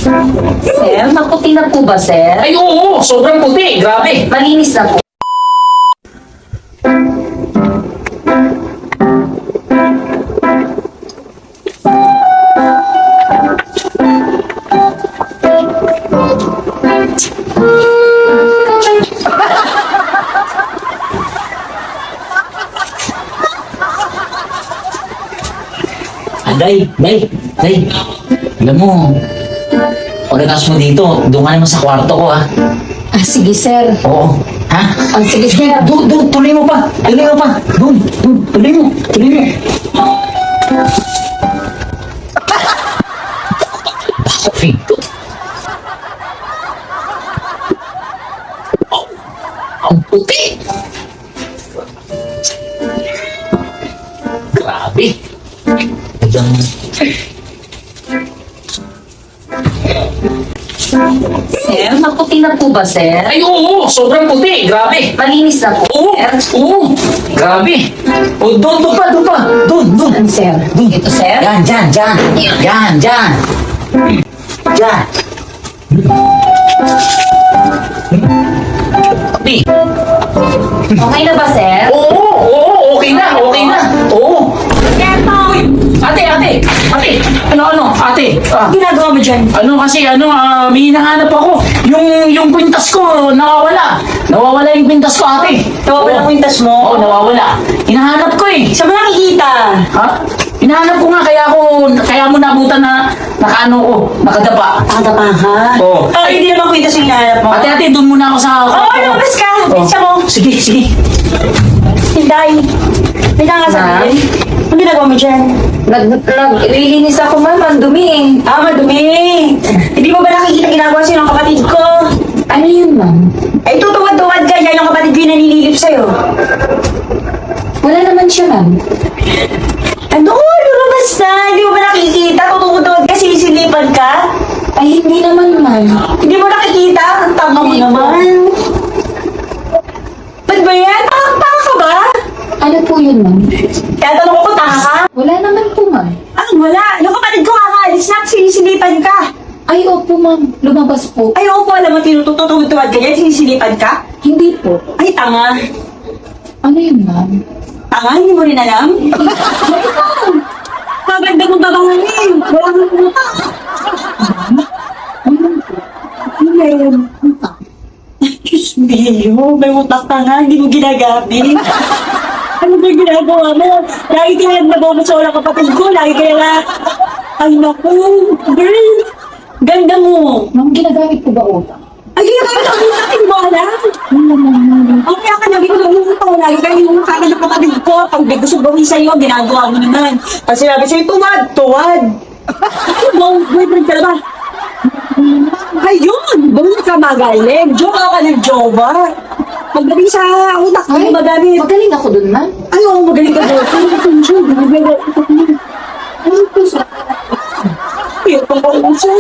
Sir, maputi na po ba, sir? Ay, oo, sobrang puti. Grabe. Malinis na po. Day. Alam mo, pagkatapos mo dito, doon ka naman sa kwarto ko, ha? Ah, sige, sir. Oo. Ha? Ah, sige, sir. Doon, tuloy mo pa. Doon, tuloy mo. Dito. Ang puti. Grabe. Sir, maputi na po ba, sir? Ay, oo, sobrang puti. Grabe. Malinis na po, Oo, sir. oo. Grabe. O, doon pa. Doon. Saan, sir? Ito, sir? Yan. Di. Okay na ba, sir? Oo, okay na. Oo. Uy, ate. Ate. Ginagawa mo dyan? May hinahanap ako. Yung kwintas ko, nawawala. Nawawala yung kwintas ko, ate. Nawawala ang kwintas mo? Oo, nawawala. Hinahanap ko eh. Saan mo nakikita? Ha? Hinahanap ko nga, kaya mo nabutan na nakadapa. Nakadapa ka? Oo. Hindi naman kwintas yung hinahanap mo. Ate, doon muna ako sa... Lumabas ka! Bisa mo! Sige. Hinday! May nga sabihin. Ano ginagawa mo dyan? Naglilinis ako, ma'am. Ang dumi eh. Madumi! Hindi mo ba nakikita ginagawa sa'yo ng kapatid ko? Ano yun, ma'am? Ay, tutuwad-tuwad ka. Yan yung kapatid ko yung naninilip sa'yo. Wala naman siya, ma'am. Ano? Lumabas na! Hindi mo ba nakikita? Tutuwad-tuwad ka, sinisilipan ka? Ay, hindi naman, ma'am. Hindi mo nakikita? Ang tama mo naman. Ba't ba yan? Tanga ka ba? Ano po yun, ma'am? Kaya tanong ko, tanga ka? Wala naman po, ma'am. Wala. Yung kapatid ko kakaalis na at sinisilipan ka. Ay, opo, ma'am. Lumabas po. Ay, oo po, alam mo, tinututuwad ganyan, sinisilipan ka? Hindi po. Ay, tanga. Ano yun, ma'am? Tanga, hindi mo rin alam? Maganda mong babanganin. Wala mo pumunta. Ano meron? Diyos mio, may utak ka nga, hindi mo ginagamit. Ano ba ginagawa mo? Lagi kaya nagawa mo sa walang kapatid ko, lagi kaya na... Ay naku, girl, ganda mo. Ma'am, ginagamit po ba utak? Ay, ginagamit ang utak, hindi mo alam. Ang kaya ka lagi ko lang umutak, lagi kayo yung kakal ng kapatid ko. Pag may gusto gawin sa'yo, ginagawa mo naman. Pag sinabi sa'yo, tuwad. Ano ba, boyfriend ka na ba? Ayun, doon ka magaling. Jowa ka ng jowa. Magaling sa utak mo, magaling. Magaling ako dun, ma'am. Ay, oo, magaling ka doon. Ay, pang-pang-uso.